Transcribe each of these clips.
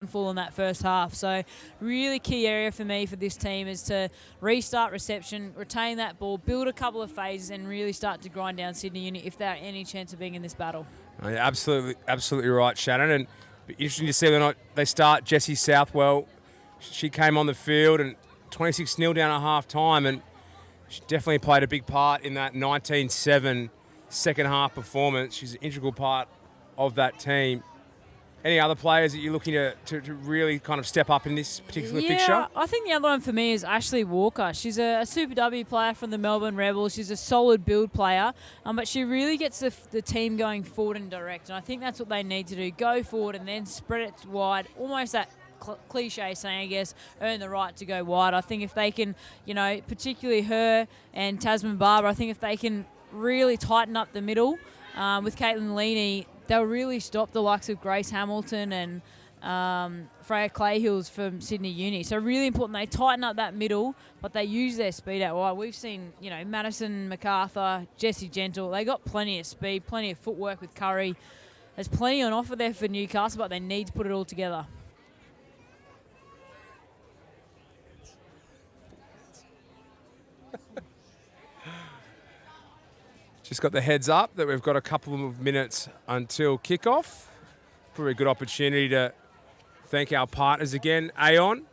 full in that first half. So really key area for me for this team is to restart reception, retain that ball, build a couple of phases and really start to grind down Sydney Uni if they're any chance of being in this battle. Oh, yeah, absolutely right, Shannon. And be interesting to see whether or not they start Jessie Southwell. She came on the field and 26-0 down at half time, and she definitely played a big part in that 19-7 second half performance. She's an integral part of that team. Any other players that you're looking to really kind of step up in this particular fixture? Yeah, I think the other one for me is Ashley Walker. She's a Super W player from the Melbourne Rebels. She's a solid build player, but she really gets the team going forward and direct. And I think that's what they need to do, go forward and then spread it wide, almost that cliche saying, I guess, earn the right to go wide. I think if they can, particularly her and Tasman Barber, I think if they can really tighten up the middle with Caitlin Leaney, they'll really stop the likes of Grace Hamilton and Freya Clayhills from Sydney Uni. So really important they tighten up that middle, but they use their speed out wide. We've seen, Madison MacArthur, Jessie Gentle. They got plenty of speed, plenty of footwork with Curry. There's plenty on offer there for Newcastle, but they need to put it all together. Just got the heads up that we've got a couple of minutes until kickoff. Probably a good opportunity to thank our partners again. Aon,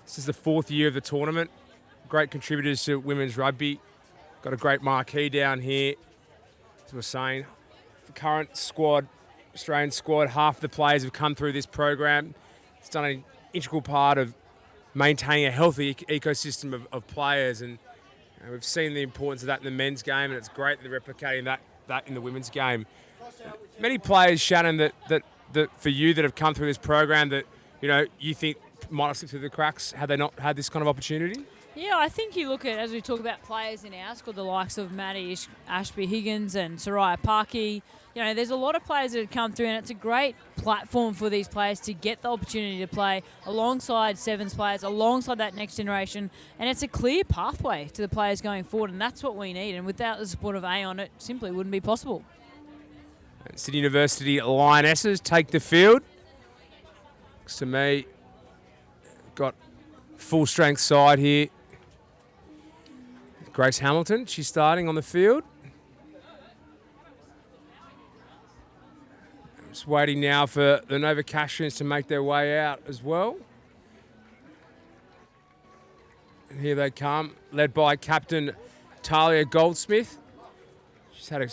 this is the 4th year of the tournament. Great contributors to women's rugby. Got a great marquee down here. As we're saying, the current squad, Australian squad, half the players have come through this program. It's done an integral part of maintaining a healthy ecosystem of players, and we've seen the importance of that in the men's game, and it's great that they're replicating that in the women's game. Many players, Shannon, that for you that have come through this program that you think might have slipped through the cracks had they not had this kind of opportunity? Yeah, I think you look at, as we talk about players in our squad, the likes of Maddie Ashby Higgins and Soraya Parkey. There's a lot of players that have come through, and it's a great platform for these players to get the opportunity to play alongside Sevens players, alongside that next generation, and it's a clear pathway to the players going forward, and that's what we need. And without the support of Aon, it simply wouldn't be possible. Sydney University Lionesses take the field. Next to me, got full strength side here. Grace Hamilton, she's starting on the field. Just waiting now for the Novocastrians to make their way out as well. And here they come, led by Captain Talia Goldsmith. She's had a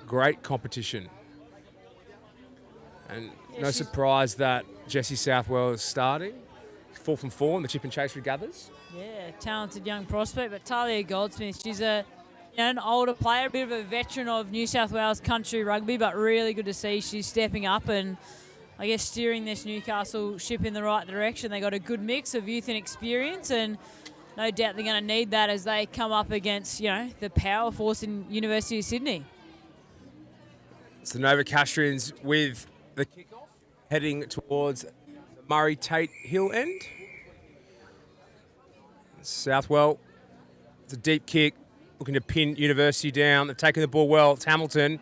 great competition. And no surprise that Jessie Southwell is starting. 4 from 4 in the chip and chase regathers. Yeah, talented young prospect, but Talia Goldsmith, she's an older player, a bit of a veteran of New South Wales country rugby, but really good to see she's stepping up and I guess steering this Newcastle ship in the right direction. They got a good mix of youth and experience, and no doubt they're going to need that as they come up against, the power force in University of Sydney. It's the Novocastrians with the kickoff heading towards the Murray Tate Hill end. Southwell, it's a deep kick, looking to pin University down. They've taken the ball well. It's Hamilton.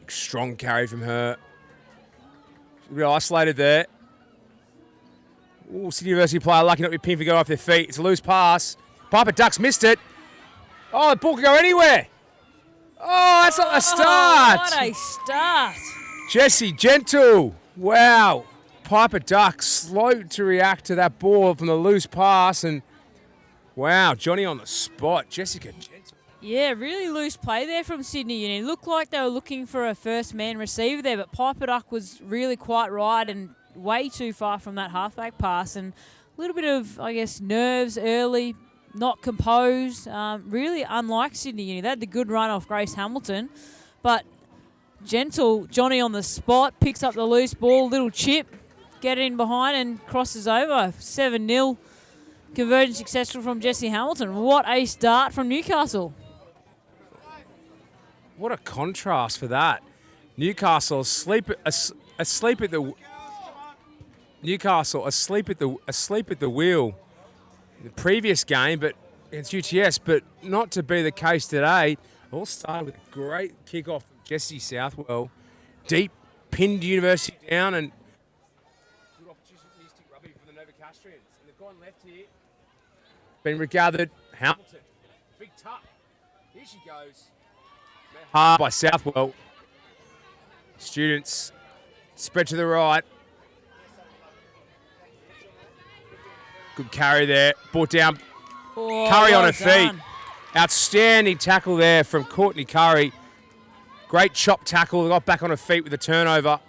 Strong carry from her. She's a bit isolated there. Ooh, Sydney University player lucky not to be pinned for go off their feet. It's a loose pass. Piper Ducks missed it. Oh, the ball could go anywhere. Oh, that's not a start. What a start. Jessie Gentle. Wow. Piper Duck slow to react to that ball from the loose pass, and wow, Johnny on the spot. Jessica Gentle. Yeah, really loose play there from Sydney Uni. Looked like they were looking for a first man receiver there, but Piper Duck was really quite right and way too far from that halfback pass, and a little bit of, I guess, nerves early, not composed. Really unlike Sydney Uni. They had the good run off Grace Hamilton, but Gentle, Johnny on the spot, picks up the loose ball, little chip, get in behind and crosses over. 7-0. Conversion successful from Jessie Hamilton. What a start from Newcastle. What a contrast for that. Newcastle asleep at the wheel in the previous game, but against UTS, but not to be the case today. All started with a great kickoff from Jessie Southwell. Deep pinned University down, and opportunistic rugby for the Novocastrians. And they've gone left here. Been regathered. Hamilton. Big tuck. Here she goes. Hard by Southwell. Students spread to the right. Good carry there. Brought down. Oh, Curry well on her feet. done. Outstanding tackle there from Courtney Curry. Great chop tackle. Got back on her feet with a turnover.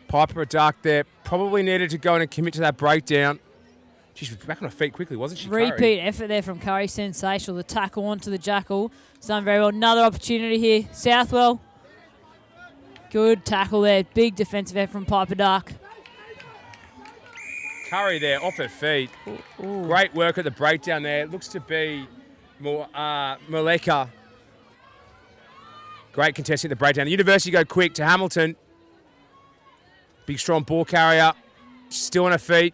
Piper Duck there. Probably needed to go in and commit to that breakdown. She was back on her feet quickly, wasn't she, Curry? Repeat effort there from Curry. Sensational. The tackle onto the Jackal. It's done very well. Another opportunity here. Southwell. Good tackle there. Big defensive effort from Piper Duck. Curry there off her feet. Ooh. Great work at the breakdown there. Looks to be more Maleka. Great contesting at the breakdown. The University go quick to Hamilton. Big strong ball carrier. Still on her feet.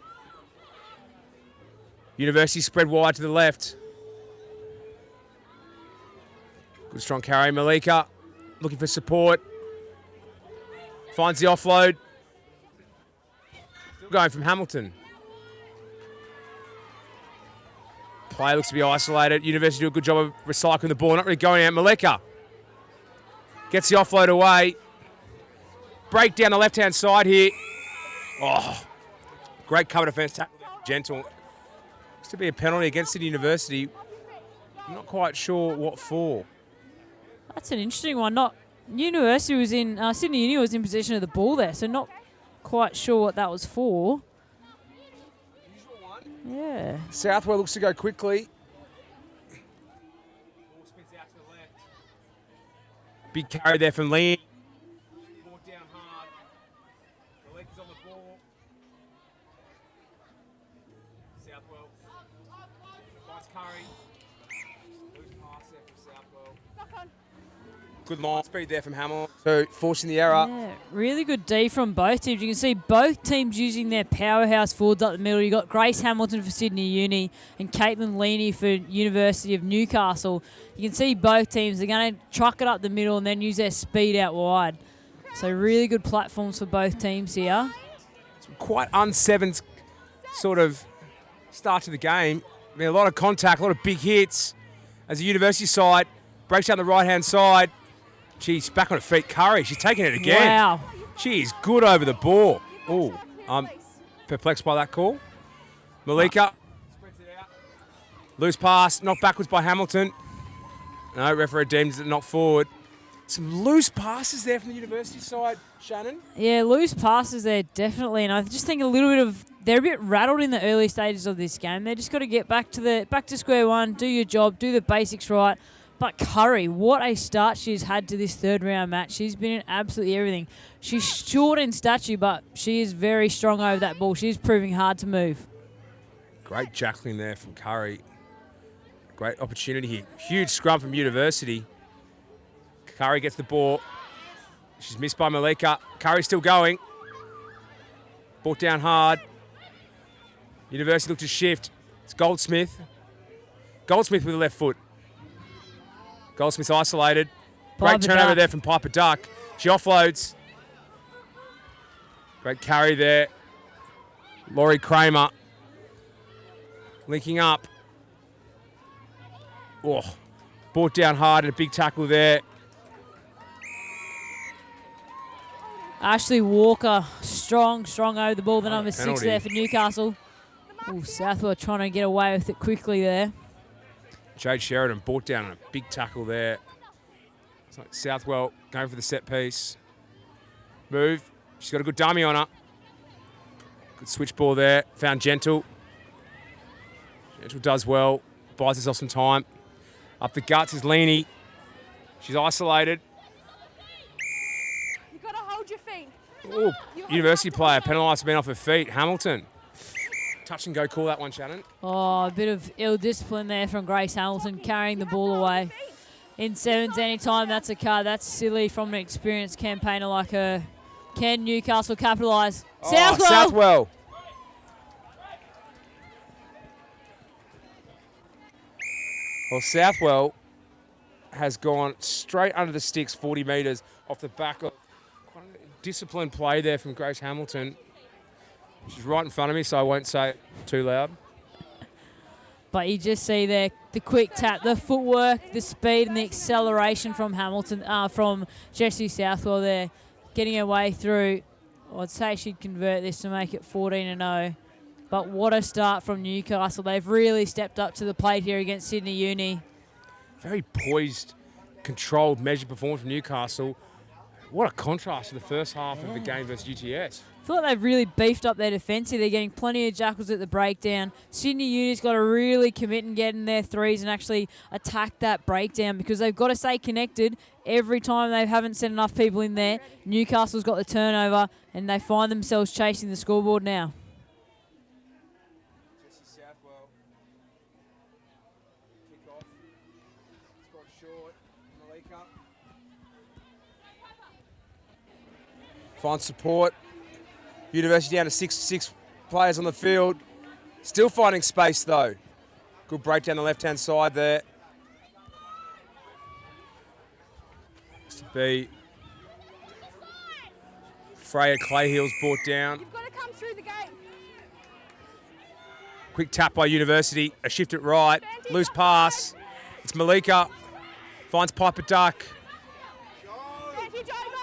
University spread wide to the left. Good strong carry. Malika looking for support. Finds the offload. Still going from Hamilton. Play looks to be isolated. University do a good job of recycling the ball. Not really going out. Malika gets the offload away. Break down the left-hand side here. Oh, great cover defence. Gentle. Looks to be a penalty against Sydney University. I'm not quite sure what for. That's an interesting one. Not University was in Sydney Uni was in possession of the ball there, so not quite sure what that was for. Yeah. Southwell looks to go quickly. Big carry there from Lee. Brought down hard. The leg is on the ball. Southwell. Finds Curry. Loose pass there from Southwell. Good line speed there from Hamill. So forcing the error. Yeah, really good D from both teams. You can see both teams using their powerhouse forwards up the middle. You've got Grace Hamilton for Sydney Uni and Caitlin Leaney for University of Newcastle. You can see both teams are going to truck it up the middle and then use their speed out wide. So really good platforms for both teams here. Quite unsevened sort of start to the game. I mean, a lot of contact, a lot of big hits. As the University side breaks down the right-hand side. She's back on her feet. Curry, she's taking it again. Wow. She is good over the ball. Oh, I'm perplexed by that call. Malika spreads it out. Loose pass, knocked backwards by Hamilton. No, referee deems it not forward. Some loose passes there from the University side, Shannon. Yeah, loose passes there, definitely. And I just think a little bit of they're a bit rattled in the early stages of this game. They just got to get back to square one, do your job, do the basics right. But Curry, what a start she's had to this third round match. She's been in absolutely everything. She's short in stature, but she is very strong over that ball. She's proving hard to move. Great jackling there from Curry. Great opportunity here. Huge scrum from University. Curry gets the ball. She's missed by Malika. Curry still going. Brought down hard. University look to shift. It's Goldsmith. Goldsmith with the left foot. Goldsmith's isolated. Great turnover there from Piper Duck. She offloads. Great carry there. Laurie Kramer linking up. Oh, brought down hard and a big tackle there. Ashley Walker, strong over the ball. The number 6 penalty there for Newcastle. Oh, Southwell trying to get away with it quickly there. Jade Sheridan brought down a big tackle there. It's like Southwell going for the set piece. Move. She's got a good dummy on her. Good switch ball there. Found Gentle. Gentle does well. Buys herself some time. Up the guts is Leaney. She's isolated. You've got to hold your feet. Ooh, University player penalised for being off her feet. Hamilton. Touch and go call that one, Shannon. Oh, a bit of ill discipline there from Grace Hamilton carrying the ball away. In sevens, anytime that's a card, that's silly from an experienced campaigner like her. Can Newcastle capitalise? Southwell! Southwell. Well, Southwell has gone straight under the sticks 40 metres off the back of quite a disciplined play there from Grace Hamilton. She's right in front of me, so I won't say it too loud. But you just see there the quick tap, the footwork, the speed, and the acceleration from from Jessie Southwell there, getting her way through. I'd say she'd convert this to make it 14-0. But what a start from Newcastle. They've really stepped up to the plate here against Sydney Uni. Very poised, controlled, measured performance from Newcastle. What a contrast to the first half of the game versus UTS. I feel like they've really beefed up their defence here. They're getting plenty of jackals at the breakdown. Sydney Uni's got to really commit and get in their threes and actually attack that breakdown because they've got to stay connected. Every time they haven't sent enough people in there, Newcastle's got the turnover and they find themselves chasing the scoreboard now. Jessie Southwell. Kick off. Scott short. Malika. Finds support. University down to six players on the field. Still finding space though. Good break down the left-hand side there. Has to be Freya Clayhill's brought down. You've got to come through the gate. Quick tap by University. A shift at right. Loose pass. It's Malika. Finds Piper Duck.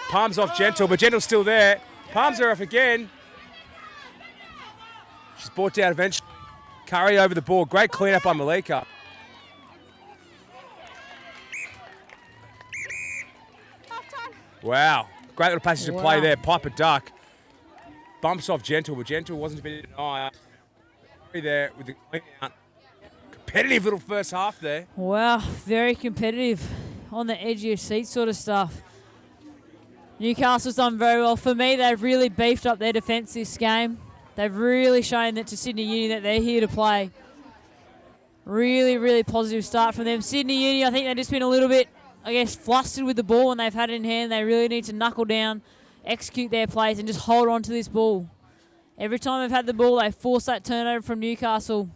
Palms off Gentle, but Gentle's still there. Palms her off again. She's brought down eventually. Curry over the ball. Great clean-up by Malika. Wow. Great little passage of play there. Piper Duck bumps off Gentle, but Gentle wasn't to be denied. There with the clean-out. Competitive little first half there. Wow, very competitive. On the edge of your seat sort of stuff. Newcastle's done very well. For me, they've really beefed up their defence this game. They've really shown that to Sydney Uni that they're here to play. Really, really positive start from them. Sydney Uni, I think they've just been a little bit, I guess, flustered with the ball when they've had it in hand. They really need to knuckle down, execute their plays, and just hold on to this ball. Every time they've had the ball, they force that turnover from Newcastle.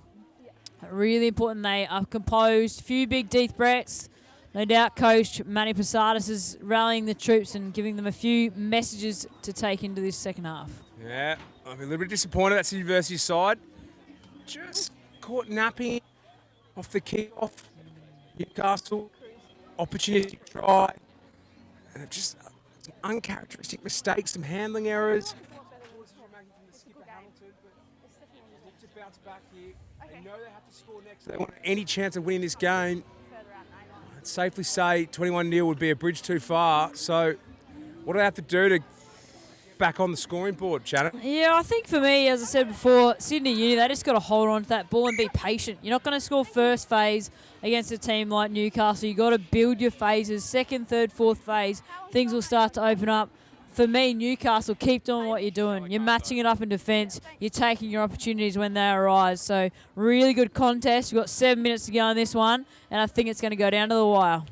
Really important they are composed. Few big deep breaths. No doubt Coach Manny Posadas is rallying the troops and giving them a few messages to take into this second half. Yeah, I'm a little bit disappointed. That's the University side. Just caught napping off the kick-off. Newcastle, opportunity to try. And just some uncharacteristic mistakes, some handling errors. To bounce back here. They know they have to score next. They want any chance of winning this game. I'd safely say 21-0 would be a bridge too far. So what do they have to do to back on the scoring board, Shannon? Yeah, I think for me, as I said before, Sydney Uni, they just got to hold on to that ball and be patient. You're not going to score first phase against a team like Newcastle. You've got to build your phases. Second, third, fourth phase, things will start to open up. For me, Newcastle, keep doing what you're doing. You're matching it up in defence. You're taking your opportunities when they arise. So really good contest. We've got 7 minutes to go on this one, and I think it's going to go down to the wire.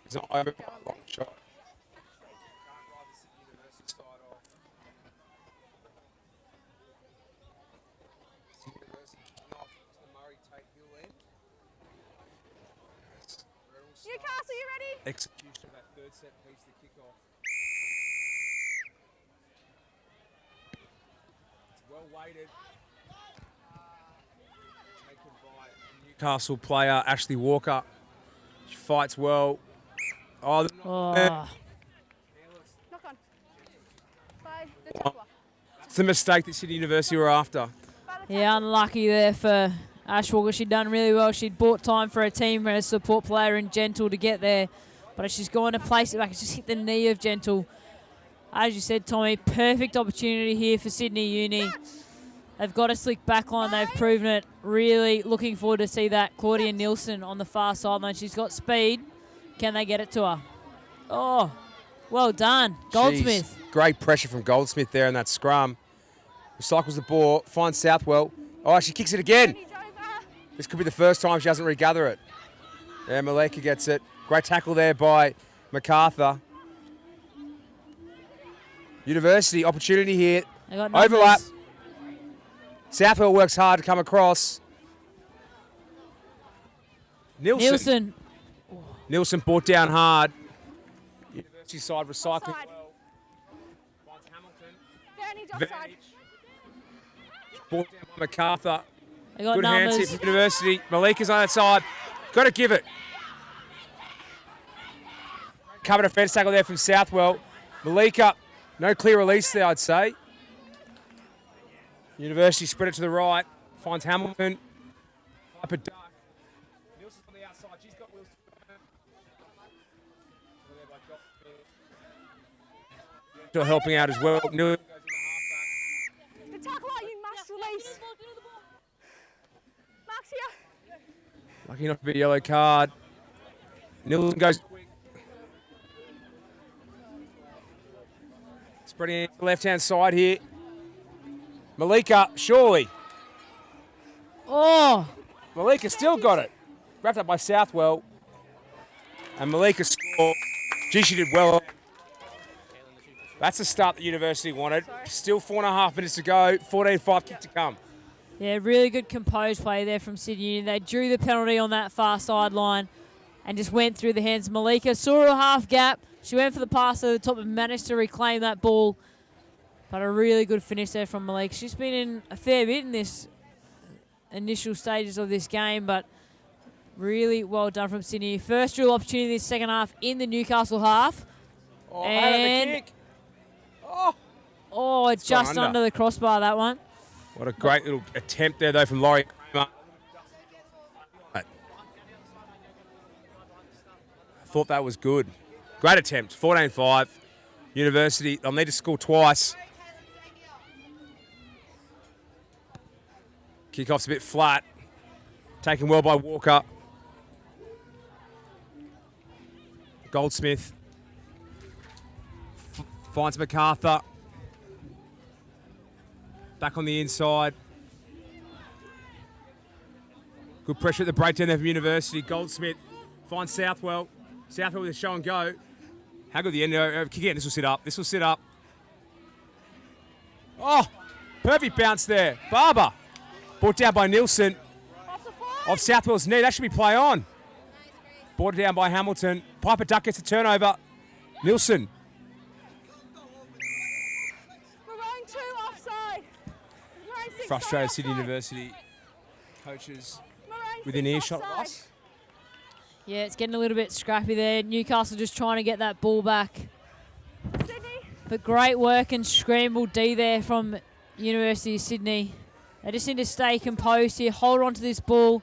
It's not over by a long shot. Newcastle, you ready? Execution of that third set piece, the kickoff. It's well weighted. Taken by Newcastle player Ashley Walker. She fights well. Oh, Knock on. By the tackler. it's the mistake that Sydney University were after. Yeah, unlucky there for Ash Walker. She'd done really well. She'd bought time for her team and a support player in Gentle to get there. But she's going to place it back. It's just hit the knee of Gentle. As you said, Tommy, perfect opportunity here for Sydney Uni. They've got a slick backline. They've proven it. Really looking forward to see that. Claudia Nielsen on the far sideline. She's got speed. Can they get it to her? Oh, well done. Goldsmith. Jeez, great pressure from Goldsmith there in that scrum. Recycles the ball, finds Southwell. Oh, she kicks it again. This could be the first time she doesn't regather it. Yeah, Malika gets it. Great tackle there by MacArthur. University, opportunity here. They got numbers. Overlap. Southwell works hard to come across. Nielsen brought down hard. University side recycling well. Finds Advantage offside. Advantage. Ball down by MacArthur. They got Good hands here numbers. from University. Malika's on that side. Got to give it. Covered a fence tackle there from Southwell. Malika, no clear release there, I'd say. University spread it to the right. Finds Hamilton. Piper Duck. Nielsen's on the outside. She's got Wilson. Still helping out as well. Nielsen goes in the halfback. The tackler, you must release. Mark's here. Lucky not to be a yellow card. Nielsen goes quick. Spreading to the left-hand side here. Malika, surely. Oh, Malika still got it. Wrapped up by Southwell. And Malika scored. Gee, she did well. That's the start that University wanted. Still 4.5 minutes to go. 14-5 kick to come. yeah, really good composed play there from Sydney Union. They drew the penalty on that far sideline and just went through the hands of Malika. Saw a half gap. She went for the pass to the top and managed to reclaim that ball. But a really good finish there from Malika. She's been in a fair bit in this initial stages of this game, but really well done from Sydney. First real opportunity this second half in the Newcastle half. Oh, And- the kick. Oh. Oh, it's gone just under. under the crossbar, that one. What a great little attempt there, though, from Laurie Kramer. I thought that was good. Great attempt. 14-5. University, they'll need to score twice. Kickoff's a bit flat. Taken well by Walker. Goldsmith finds MacArthur. Back on the inside. Good pressure at the breakdown there from University. Goldsmith finds Southwell. Southwell with a show and go. How good the end. Kick in. This will sit up. This will sit up. Oh, perfect bounce there. Barber. Brought down by Nielsen. Off the fly. Off Southwell's knee. That should be play on. Brought down by Hamilton. Piper Duck gets a turnover. Nielsen. Maroon 2 offside. Maroon 6 Frustrated side Sydney offside. University coaches Maroon within 6 earshot of offside. us. Yeah, it's getting a little bit scrappy there. Newcastle just trying to get that ball back. Sydney. But great work and scramble D there from University of Sydney. They just need to stay composed here, hold on to this ball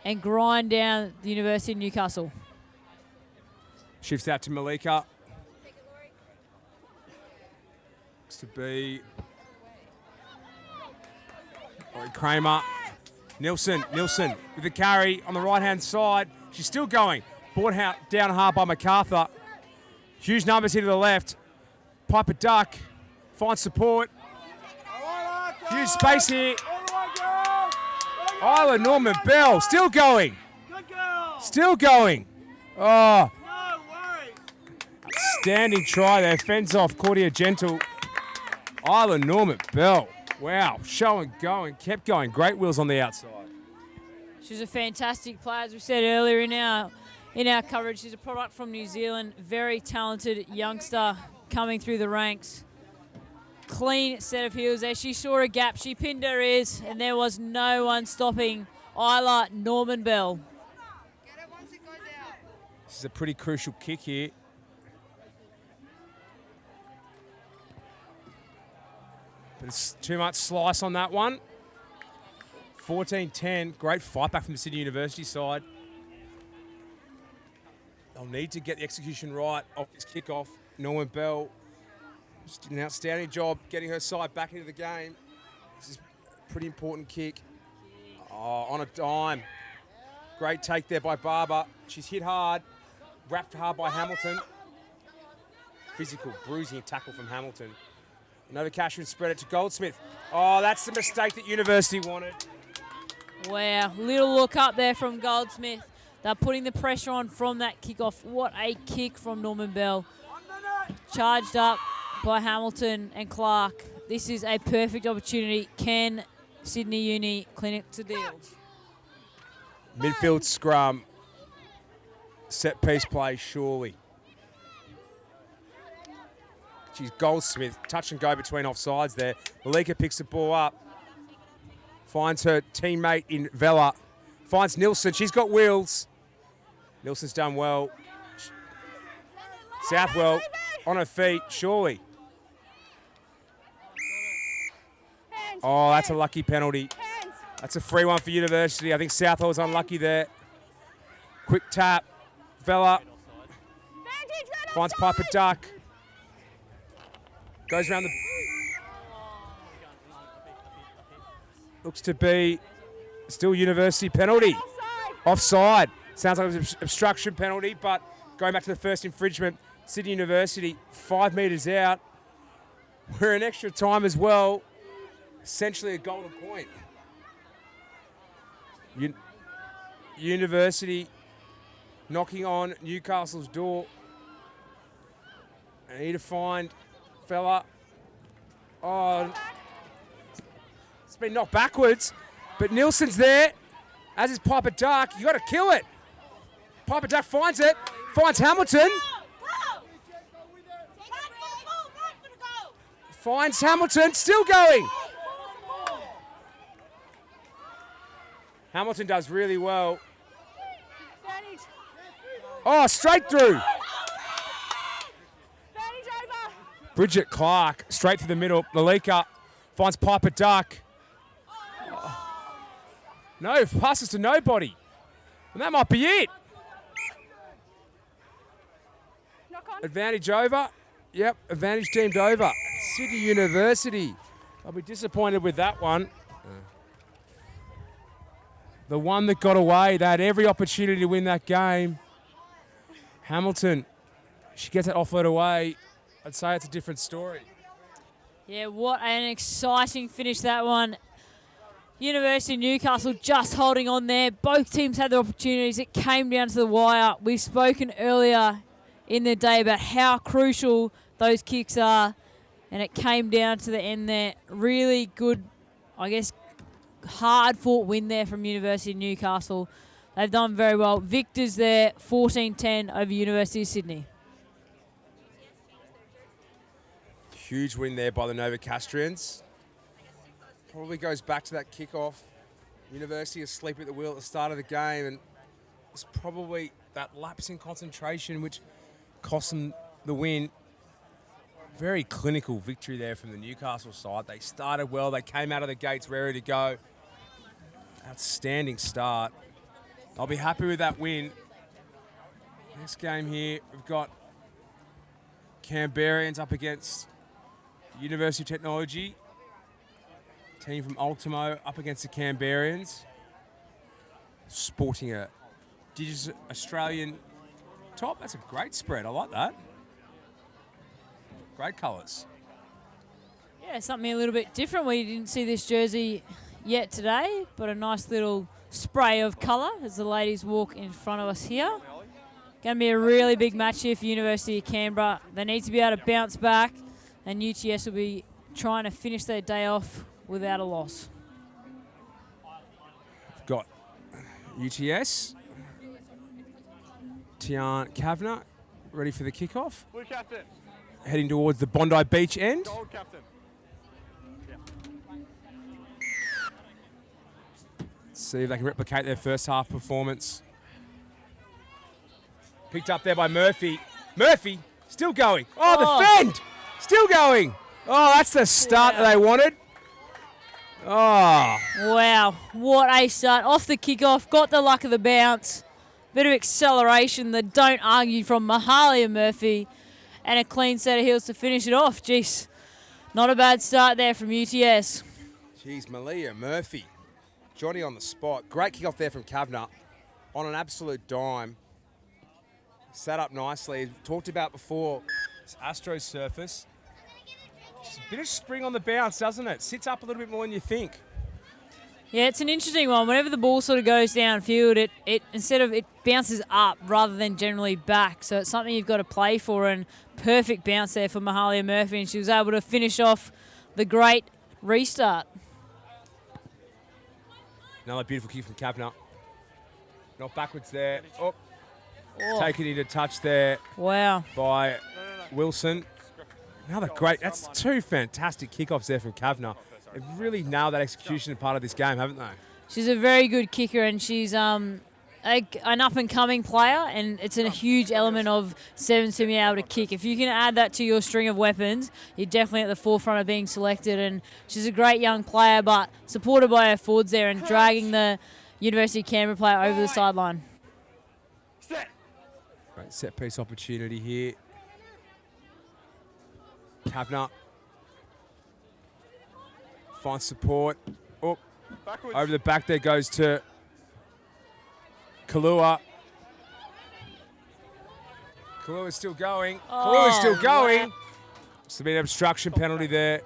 and grind down the University of Newcastle. Shifts out to Malika. Looks to be Laurie Kramer. Nielsen with the carry on the right-hand side. She's still going. Brought down hard by MacArthur. Huge numbers here to the left. Piper Duck finds support. Huge space here. Isla Norman Bell still going. Still going. Oh. Standing try there. Fends off Cordia Gentle. Isla Norman Bell. Wow. Show and going. Kept going. Great wheels on the outside. She's a fantastic player, as we said earlier in our coverage. She's a product from New Zealand. Very talented youngster coming through the ranks. Clean set of heels there. She saw a gap. She pinned her ears, and there was no one stopping Isla Norman Bell. This is a pretty crucial kick here. But it's too much slice on that one. 14-10. Great fight back from the Sydney University side. They'll need to get the execution right off this kickoff. Norman Bell just did an outstanding job getting her side back into the game. This is a pretty important kick. Oh, on a dime. Great take there by Barber. She's hit hard. Wrapped hard by Hamilton. Physical, bruising tackle from Hamilton. Nova Cashman spread it to Goldsmith. Oh, that's the mistake that University wanted. Wow, little look up there from Goldsmith. They're putting the pressure on from that kickoff. What a kick from Norman Bell. Charged up by Hamilton and Clark. This is a perfect opportunity. Can Sydney Uni clinic to deal? Midfield scrum. Set piece play, surely. She's Goldsmith. Touch and go between offsides there. Malika picks the ball up. Finds her teammate in Vella. Finds Nilsson. She's got wheels. Nilsson's done well. Southwell on her feet, surely. Hands. Oh, that's a lucky penalty. Hands. That's a free one for University. I think Southwell was unlucky there. Quick tap. Vella Vantage, red finds offside. Piper Duck. Goes around the... Looks to be still University penalty. Offside. Offside. Sounds like it was an obstruction penalty, but going back to the first infringement, Sydney University 5 metres out. We're in extra time as well. Essentially a golden point. University knocking on Newcastle's door. I need to find fella. Oh, it's been knocked backwards, but Nilsson's there, as is Piper Duck. You got to kill it. Piper Duck finds it, finds Hamilton, finds Hamilton, still going. Hamilton does really well. Vantage. Oh, straight through. Vantage over. Bridget Clark, straight through the middle. Malika finds Piper Duck. No, passes to nobody. And that might be it. Knock on. Advantage over. Yep, advantage deemed over. Sydney University. I'll be disappointed with that one. The one that got away, they had every opportunity to win that game. Hamilton, she gets that offload away. I'd say it's a different story. Yeah, what an exciting finish that one. University of Newcastle just holding on there. Both teams had their opportunities. It came down to the wire. We've spoken earlier in the day about how crucial those kicks are, and it came down to the end there. Really good, I guess, hard-fought win there from University of Newcastle. They've done very well. Victors there, 14-10 over University of Sydney. Huge win there by the Novocastrians. Probably goes back to that kickoff. University asleep at the wheel at the start of the game, and it's probably that lapse in concentration which cost them the win. Very clinical victory there from the Newcastle side. They started well. They came out of the gates ready to go. Outstanding start. I'll be happy with that win. Next game here, we've got Canberrians up against University of Technology. Team from Ultimo up against the Canberrians. Sporting a Digis Australian top. That's a great spread. I like that. Great colours. Yeah, something a little bit different. We didn't see this jersey yet today, but a nice little spray of colour as the ladies walk in front of us here. Going to be a really big match here for University of Canberra. They need to be able to bounce back, and UTS will be trying to finish their day off without a loss. We've got UTS. Tian Kavanagh ready for the kickoff. Blue captain. Heading towards the Bondi Beach end. Gold captain. See if they can replicate their first half performance. Picked up there by Murphy. Murphy, still going. Oh, the fend! Still going. Oh, that's the start that they wanted. Oh. Wow, what a start. Off the kickoff, got the luck of the bounce. Bit of acceleration, the don't argue from Mahalia Murphy, and a clean set of heels to finish it off. Jeez, not a bad start there from UTS. Jeez, Malia Murphy. Johnny on the spot. Great kick off there from Kavanagh on an absolute dime. Sat up nicely. Talked about before, this Astro surface. Just a bit of spring on the bounce, doesn't it? Sits up a little bit more than you think. Yeah, it's an interesting one. Whenever the ball sort of goes downfield, it instead of it bounces up rather than generally back. So it's something you've got to play for, and perfect bounce there for Mahalia Murphy, and she was able to finish off the great restart. Another beautiful kick from Kavanagh. Not backwards there. Oh. Taken into touch there Wow. by Wilson. Another great. That's two fantastic kickoffs there from Kavanagh. They've really nailed that execution part of this game, haven't they? She's a very good kicker, and she's an up-and-coming player, and it's a huge element of sevens to be able to kick. If you can add that to your string of weapons, you're definitely at the forefront of being selected, and she's a great young player, but supported by her forwards there and dragging the University of Canberra player over the sideline. Great set-piece opportunity here. Kavanagh finds support. Oh, over the back there goes to Kalua. Kalua's still going. Kalua's still going. Wow. It's a bit of an obstruction penalty there.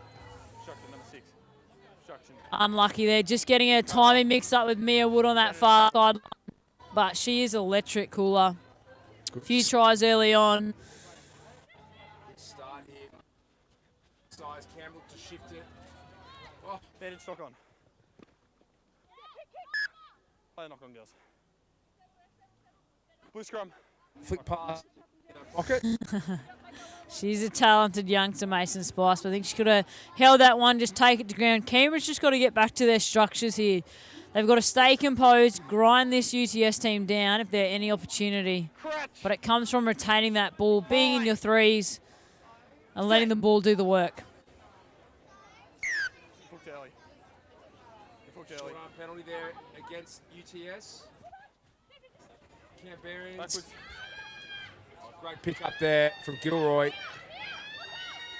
Unlucky there, just getting her timing mixed up with Mia Wood on that far side. But she is electric, Cooler. A few tries early on. Start here. Size Campbell to shift it. Oh. Bandage stock on. Play knock on, girls. Blue scrum. Flick pass. Pocket. She's a talented youngster, Mason Spice, but I think she could have held that one, just take it to ground. Cambridge just got to get back to their structures here. They've got to stay composed, grind this UTS team down if there any opportunity. But it comes from retaining that ball, being in your threes, and letting the ball do the work. Hooked early. Hooked early. Short arm penalty there against UTS. Canberrians. Backwards. Great pick up there from Gilroy.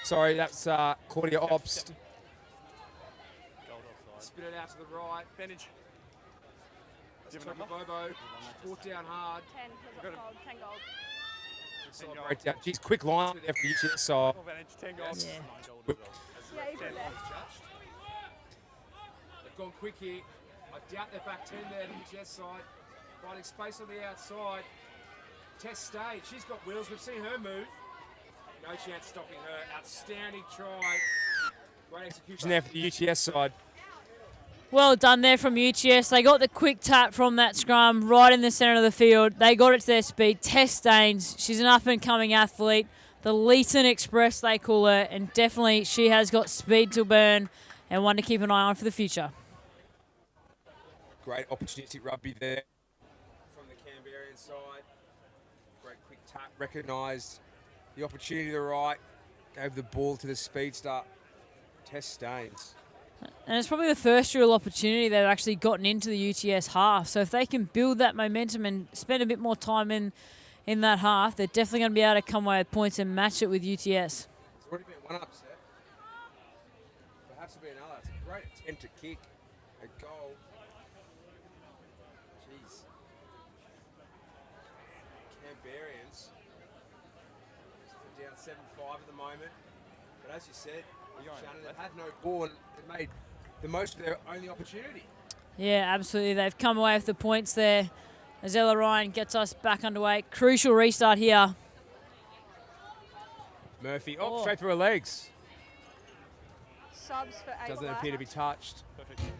Sorry, that's Claudia Obst. Spin it out to the right. Bandage. That's Toby Bobo. Brought down hard. 10 gold. 10 gold. Celebrate down. Geez, quick line there for UTS side. Oh, bandage. 10 goals. Yeah. Yeah, you put there. They've gone quick here. I doubt they're back 10 there, the UTS side. Finding space on the outside. Test stage. She's got wheels. We've seen her move. No chance stopping her. Outstanding try. Great execution there for the UTS side. Well done there from UTS. They got the quick tap from that scrum right in the centre of the field. They got it to their speed. Tess Staines, she's an up-and-coming athlete. The Leeton Express, they call her, and definitely she has got speed to burn and one to keep an eye on for the future. Great opportunity rugby there from the Canberrian side. Great quick tap. Recognised the opportunity to the right. Gave the ball to the speedster, Tess Staines. And it's probably the first real opportunity they've actually gotten into the UTS half. So if they can build that momentum and spend a bit more time in that half, they're definitely going to be able to come away with points and match it with UTS. It's already been one upset. Perhaps it'll be another. It's a great attempt to kick a goal. Jeez. Canberrians. They're down 7-5 at the moment. But as you said, Shannon, they've had no ball and they've made the most of their only opportunity. Yeah, absolutely. They've come away with the points there. As Ella Ryan gets us back underway. Crucial restart here. Murphy, straight through her legs. Subs for 8 Doesn't appear to be touched. Perfect. Easy.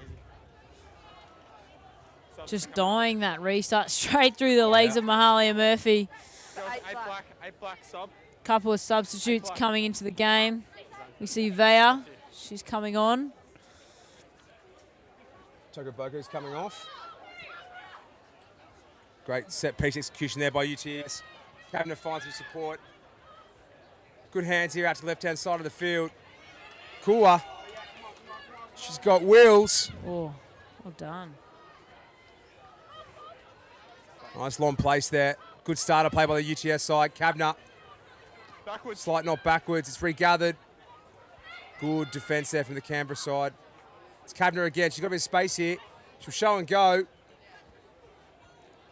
Just dying that restart straight through the legs of Mahalia Murphy. Girls, 8 black. 8 black sub. Couple of substitutes coming into the game. We see Vea. She's coming on. Togobogo's coming off. Great set-piece execution there by UTS. Kavanagh finds some support. Good hands here out to the left-hand side of the field. Kua. She's got wheels. Oh, well done. Nice long place there. Good starter play by the UTS side. Kavanagh. Backwards. Slight knock backwards. It's regathered. Good defence there from the Canberra side. It's Kavanagh again. She's got a bit of space here. She'll show and go.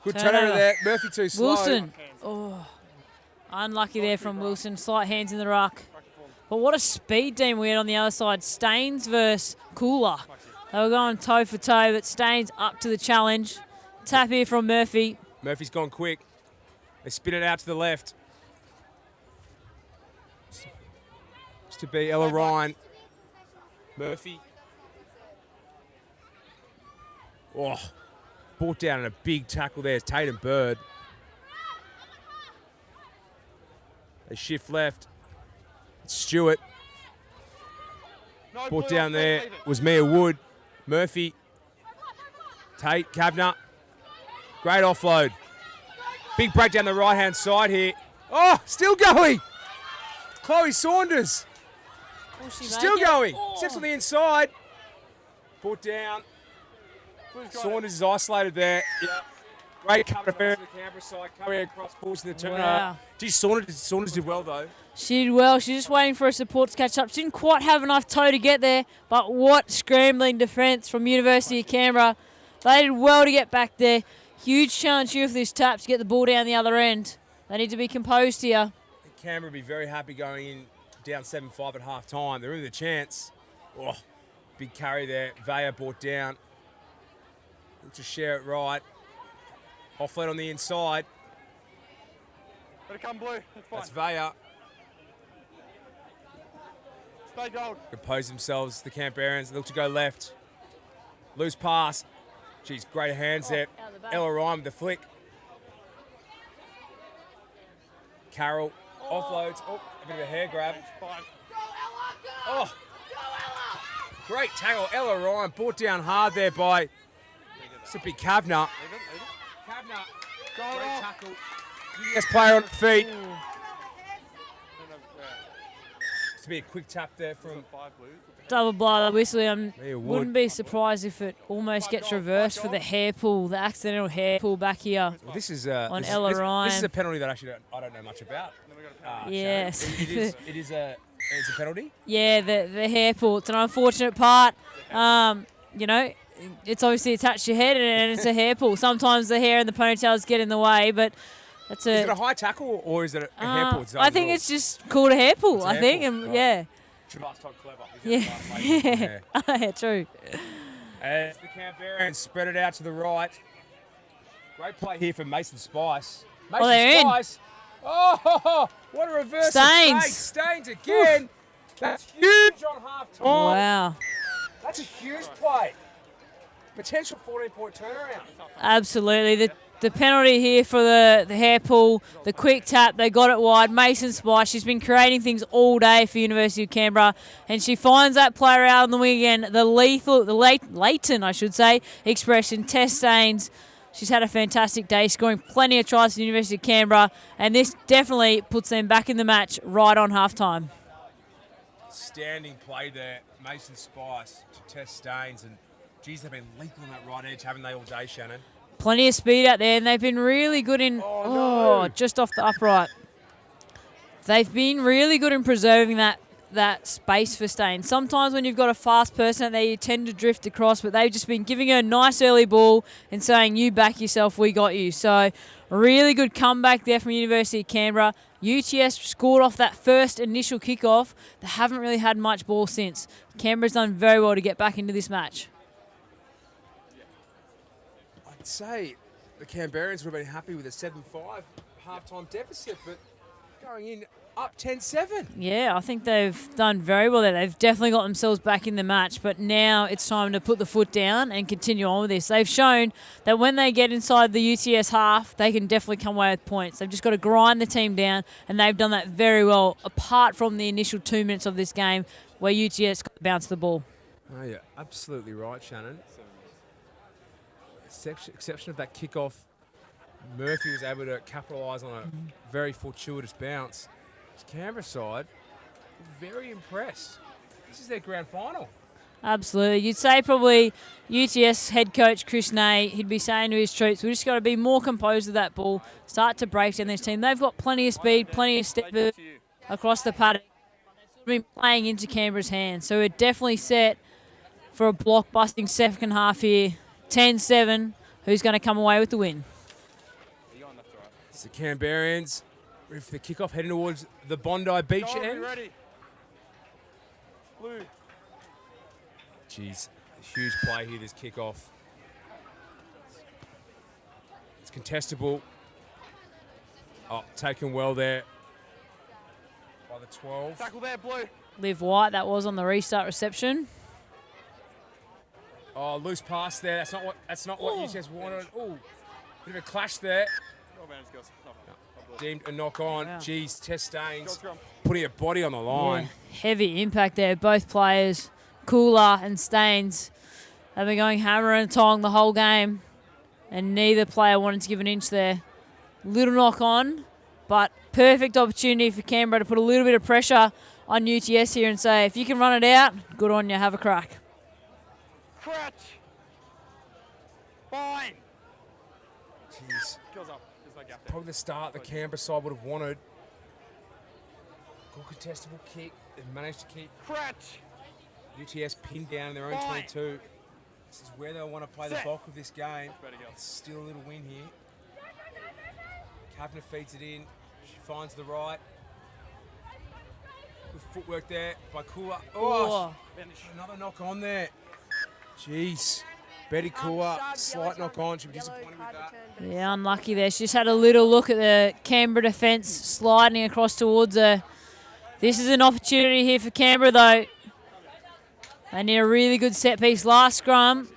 Good turnover there. Murphy too slow. Wilson. Oh, unlucky there from Wilson. Slight hands in the ruck. But what a speed team we had on the other side. Staines versus Cooler. They were going toe for toe, but Staines up to the challenge. Tap here from Murphy. Murphy's gone quick. They spin it out to the left. It's to be Ella Ryan. Murphy. Oh, brought down in a big tackle there. It's Tatum Bird. They shift left. Stewart. No, Brought blue down off, there leave it. was Mia Wood. Murphy. Tate, Kavanagh. Great offload. Big break down the right-hand side here. Oh, still going. Chloe Saunders. Will she Still make it? going. Oh. Steps on the inside. Brought down. Blue's got it. Saunders is isolated there. Yeah. Great cover fair to the Canberra side. Coming across, forcing the turnover. Wow. Geez, Saunders did well, though. She did well. She's just waiting for her support to catch up. She didn't quite have enough toe to get there, but what scrambling defence from University of Canberra. They did well to get back there. Huge challenge here for this tap to get the ball down the other end. They need to be composed here. Canberra will be very happy going in down 7-5 at half time. They're in the chance. Oh, big carry there. Vaya brought down. Look to share it right. Offload on the inside. Better come blue. That's fine. That's Vaya. Stay gold. Compose themselves, the Canberrans. Look to go left. Loose pass. Geez, great hands there. out the back. Ella Ryan with the flick. Carroll offloads. Oh, a bit of a hair grab. Fine. Oh, great tackle. Ella Ryan brought down hard there by Sippy Kavanagh. Leave it. Kavanagh, Go great off. tackle. Yes, player on the feet. To be a quick tap there from 5 blue. Double blow whistling. I Mia Wood. wouldn't be surprised if it almost gets reversed for the hair pull, the accidental hair pull back here. Well, this is On this, Ella this, Ryan. This is a penalty that actually I don't know much about. Then we got a penalty. Yes. Shannon. It is a penalty. Yeah, the hair pull. It's an unfortunate part. You know, it's obviously attached to your head and it's a hair pull. Sometimes the hair and the ponytails get in the way, but that's Is it a high tackle or is it a hair pull? I think it's just called a hair pull. It's a I hair think, pull, and right. yeah, Travas Todd Clever. yeah, yeah, true. As the Canberrans spread it out to the right. Great play here for Mason Spice. Mason they're in. Spice. Oh, what a reverse. Staines. Staines again. That's huge on half time. Wow, That's a huge play. Potential 14-point turnaround. absolutely. The penalty here for the hair pull, the quick tap, they got it wide. Mason Spice, she's been creating things all day for University of Canberra, and she finds that player out on the wing again. The latent, I should say, expression, Tess Staines. She's had a fantastic day, scoring plenty of tries for the University of Canberra, and this definitely puts them back in the match right on halftime. Standing play there. Mason Spice to Tess Staines. And, geez, they've been leaping on that right edge, haven't they, all day, Shannon? Plenty of speed out there, and they've been really good in... no. Just off the upright. They've been really good in preserving that space for Staines. Sometimes when you've got a fast person out there, you tend to drift across, but they've just been giving her a nice early ball and saying, you back yourself, we got you. So, a really good comeback there from University of Canberra. UTS scored off that first initial kickoff. They haven't really had much ball since. Canberra's done very well to get back into this match. I'd say the Canberrans would have been happy with a 7-5 halftime deficit, but going in up 10-7. Yeah, I think they've done very well there. They've definitely got themselves back in the match, but now it's time to put the foot down and continue on with this. They've shown that when they get inside the UTS half, they can definitely come away with points. They've just got to grind the team down, and they've done that very well, apart from the initial 2 minutes of this game where UTS got to bounce the ball. Oh, yeah, absolutely right, Shannon. Exception of that kickoff, Murphy was able to capitalise on a very fortuitous bounce. This Canberra side, very impressed. This is their grand final. Absolutely. You'd say probably UTS head coach Chris Nay, he'd be saying to his troops, we just got to be more composed with that ball, start to break down this team. They've got plenty of speed, plenty of step across the paddock. They've been playing into Canberra's hands. So we're definitely set for a block-busting second half here. 10-7. Who's going to come away with the win? It's the Canberrans with the kickoff heading towards the Bondi Beach Gold, end. ready. Blue. Jeez, huge play here, this kickoff. It's contestable. Oh, taken well there by the 12. Tackle there, blue. Liv White, that was on the restart reception. Oh, loose pass there. That's not what UTS wanted. Oh, bit of a clash there. No advantage, girls. No, blue. deemed a knock on. Wow. Geez, Tess Staines Scrum. putting her body on the line. Yeah, heavy impact there. Both players, Cooler and Staines, have been going hammer and tong the whole game, and neither player wanted to give an inch there. Little knock on, but perfect opportunity for Canberra to put a little bit of pressure on UTS here and say, if you can run it out, good on you, have a crack. Crouch. Fine. Jeez. Skills up. There's no gap there. Probably the start the Canberra side would have wanted. Good contestable kick. They've managed to keep Crouch. UTS pinned down in their own Fine. 22. This is where they'll want to play the Set. bulk of this game. Better go. It's still a little win here. Kavanagh feeds it in. She finds the right. Good footwork there by Kua. Oh, Finish. another knock on there. Jeez. Betty Kua, slight knock on. She'll be disappointed with that. Yeah, unlucky there. She just had a little look at the Canberra defence sliding across towards her. This is an opportunity here for Canberra, though. They need a really good set piece. Last scrum,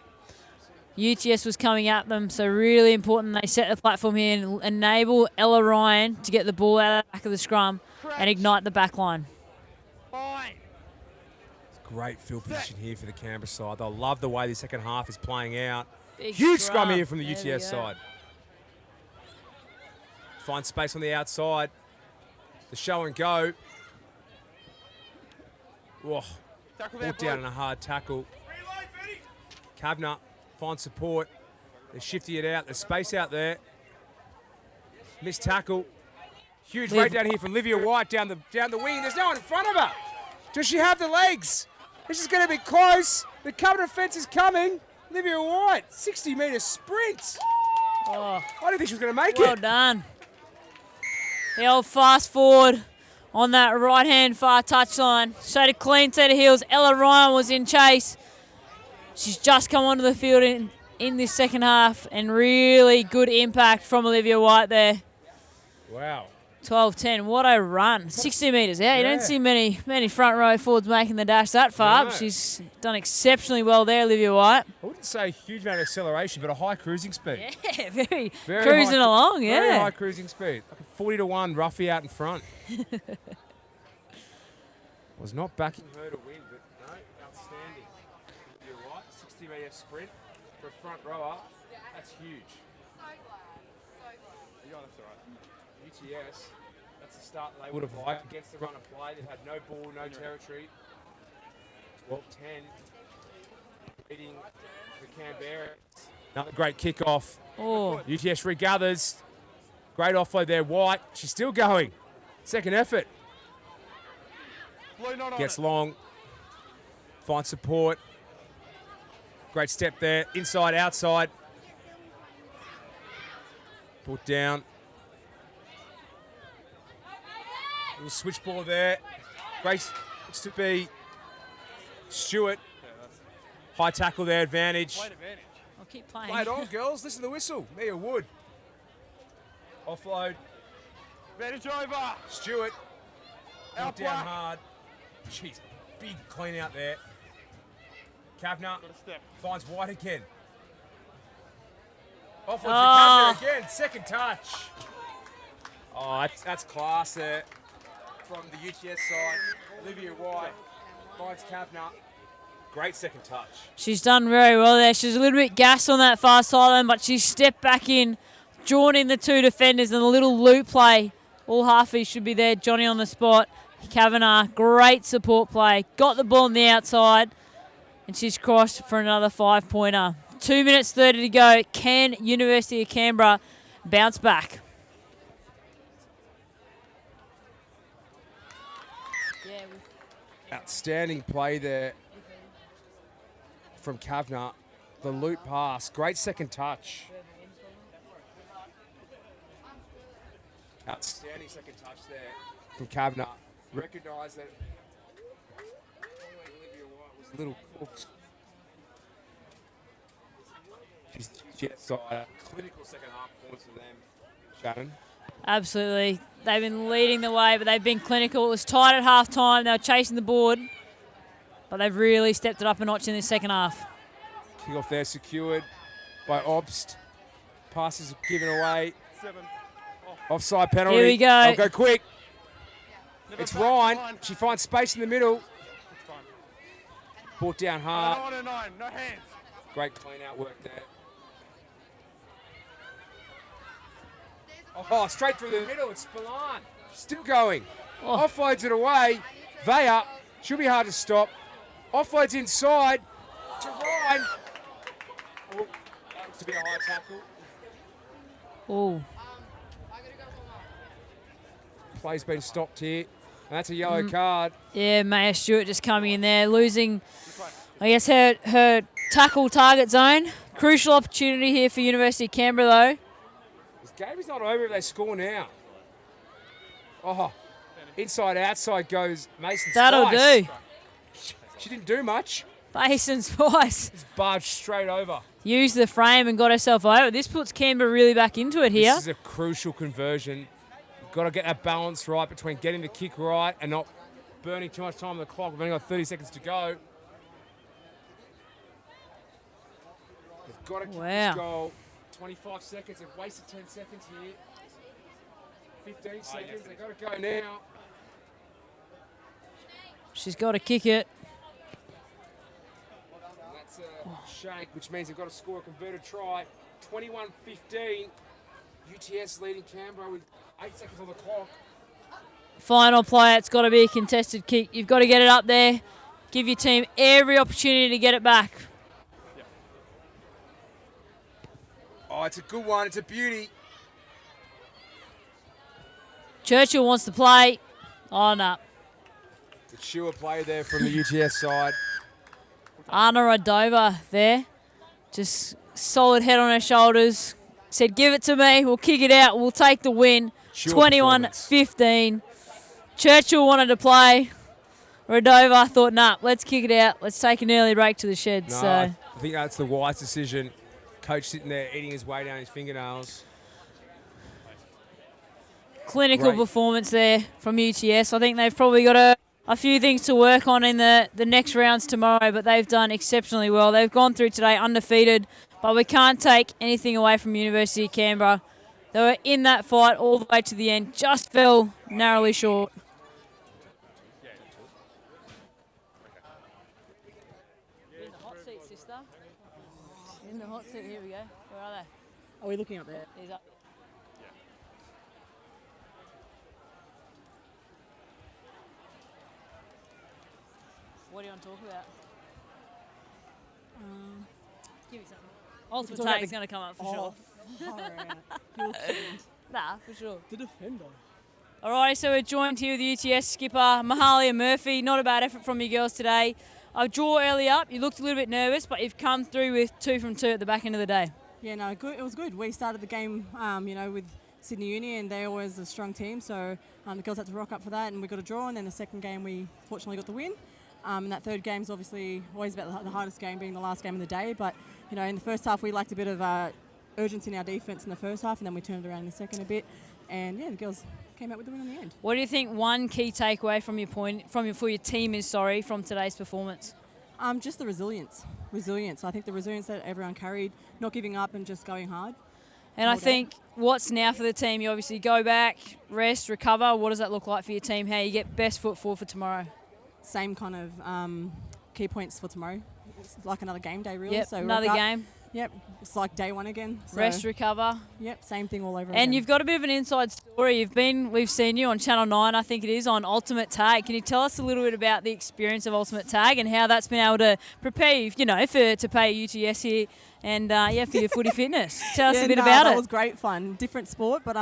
UTS was coming at them, so really important they set the platform here and enable Ella Ryan to get the ball out of the back of the scrum and ignite the back line. Fine. Great field position here for the Canberra side. They'll love the way the second half is playing out. Big Huge scrum here from the There we UTS go. side. Find space on the outside. The show and go. Whoa. Tackle there, Brought down in Blue. a hard tackle. Kavanagh finds support. They're shifting it out. There's space out there. Missed tackle. Huge Liv- rate down here from Livia White down the wing. There's no one in front of her. Does she have the legs? This is going to be close. The Kavanagh fence is coming. Livia White, 60-metre sprint. Oh, I didn't think she was going to make well it. done. The old fast forward on that right-hand far touchline. Showed a clean set of heels. Ella Ryan was in chase. She's just come onto the field in this second half, and really good impact from Olivia White there. Wow. 12-10, what a run. 60 metres out. You Yeah. don't see many front row forwards making the dash that far. No. But she's done exceptionally well there, Olivia White. I wouldn't say a huge amount of acceleration, but a high cruising speed. Yeah, very Very cruising high- along, Very yeah. high cruising speed. Like a 40-1 roughie out in front. Was not backing her to win, but no, outstanding. You're right, 60-metre sprint for a front rower. That's huge. You got this, all right. UTS, that's the start they would have liked against the run of play. They've had no ball, no territory. 12-10, leading the Canberra. Another great kick-off. Oh, UTS regathers. Great offload there. White, she's still going. Second effort. Blue not on Gets it. long. Finds support. Great step there. Inside, outside. Put down. Little switch ball there. Great looks to be Stewart. High tackle there, advantage. Plate advantage. I'll keep playing. Play it on, girls. Listen to the whistle. Mia Wood. Offload. Advantage over. Stewart. Out down Outblock. hard. Jeez, big clean out there. Kavanagh Got a step. finds White again. Offloads to Oh. Kavanagh again. Second touch. Oh, that's class there from the UTS side. Olivia White finds Kavanagh. Great second touch. She's done very well there. She's a little bit gassed on that far sideline, but she stepped back in, drawn in the two defenders, and a little loop play. All halfies should be there. Johnny on the spot. Kavanagh, great support play. Got the ball on the outside, and she's crossed for another 5-pointer. 2 minutes 30 to go. Can University of Canberra bounce back? Outstanding play there from Kavanagh. The loop pass. Great second touch. Outstanding second touch there from Kavanagh. Recognise that Olivia White was a little cooked. She's side. Clinical second half performance for them, Shannon. Absolutely. They've been leading the way, but they've been clinical. It was tight at half time. They were chasing the board, but they've really stepped it up a notch in the second half. Kick off there secured by Obst. Passes given away. 7. Oh. Offside penalty. Here we go. I'll go quick. Never It's back, Ryan. 9. She finds space in the middle. It's fine. Brought down I hard. don't want a 9. No hands. Great clean out work there. Oh, straight through the middle. It's Spillane. Still going. Oh. Offloads it away. Vaya. Should be hard to stop. Offloads inside to Ryan. Oh, that looks to be a high tackle. Oh, Play's been stopped here. And that's a yellow card. yeah, Maya Stewart just coming in there, losing, I guess, her tackle target zone. Crucial opportunity here for University of Canberra, though. This game is not over if they score now. Oh, inside, outside goes Mason That'll Spice. do. She didn't do much. Basin Spice Just barged straight over. used the frame and got herself over. This puts Canberra really back into it here. This is a crucial conversion. You've got to get that balance right between getting the kick right and not burning too much time on the clock. We've only got 30 seconds to go. They've got to kick Wow. this goal. 25 seconds. They've wasted 10 seconds here. 15 seconds. They've got to go now. She's got to kick it. And that's a shank, which means they've got to score a converted try. 21-15. UTS leading Canberra with 8 seconds on the clock. Final play, it's got to be a contested kick. You've got to get it up there. Give your team every opportunity to get it back. Oh, it's a good one. It's a beauty. Churchill wants to play. Oh, no. The sure play there from the UTS side. Anna Radova there. Just solid head on her shoulders. Said, give it to me. We'll kick it out. We'll take the win. Sure 21-15. Churchill wanted to play. Radova thought, nah, let's kick it out. Let's take an early break to the shed. No, So I think that's the wise decision. Coach sitting there eating his way down his fingernails. clinical Great. performance there from UTS. I think they've probably got a few things to work on in the next rounds tomorrow, but they've done exceptionally well. They've gone through today undefeated, but we can't take anything away from University of Canberra. They were in that fight all the way to the end, just fell narrowly short. In the hot seat, sister. In the hot seat, here we go. Where are they? Are we looking up there? He's up. What do you want to talk about? Give me something. Ultimate talk about Tag's the- going to come up for Oh, sure. far out. You're kidding. Nah, for sure. The defender. Alrighty, so we're joined here with the UTS skipper, Mahalia Murphy. Not a bad effort from you girls today. A draw early up. You looked a little bit nervous, but you've come through with 2 from 2 at the back end of the day. Yeah, no, good. It was good. We started the game, with Sydney Uni, and they're always a strong team. So the girls had to rock up for that, and we got a draw. And then the second game, we fortunately got the win. And that third game's obviously always about the hardest game, being the last game of the day. But in the first half, we lacked a bit of urgency in our defence in the first half, and then we turned around in the second a bit. And yeah, the girls came out with the win in the end. What do you think one key takeaway for your team is from today's performance? Just the resilience. I think the resilience that everyone carried, not giving up and just going hard. And I Hold on. think what's now for the team, you obviously go back, rest, recover. What does that look like for your team? How you get best foot forward for tomorrow? Same kind of key points for tomorrow. It's like another game day, really. Yep, So another rock up. game. Yep, it's like day one again. So, Rest, recover. Yep, same thing all over again. And you've got a bit of an inside story. We've seen you on Channel 9, I think it is, on Ultimate Tag. Can you tell us a little bit about the experience of Ultimate Tag and how that's been able to prepare you, to play UTS here and, for your footy fitness? Tell us a bit about that it. was great fun. Different sport, but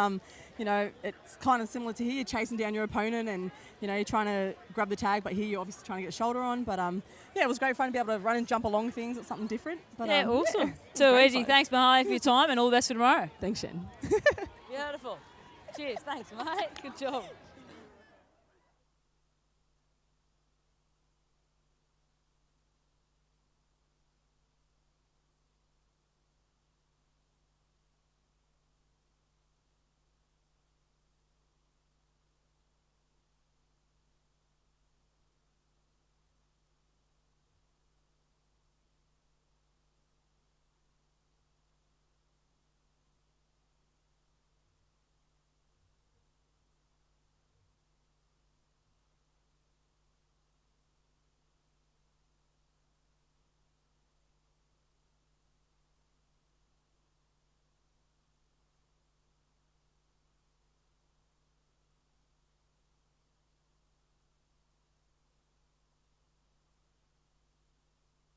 it's kind of similar to here. You're chasing down your opponent and, you're trying to grab the tag, but here you're obviously trying to get the shoulder on. But, it was great fun to be able to run and jump along things. It's something different. But, Yeah, awesome. it was Too great easy. fun. Thanks, Mahalia, for your time and all the best for tomorrow. Thanks, Shen. Beautiful. Cheers. Thanks, mate. Good job.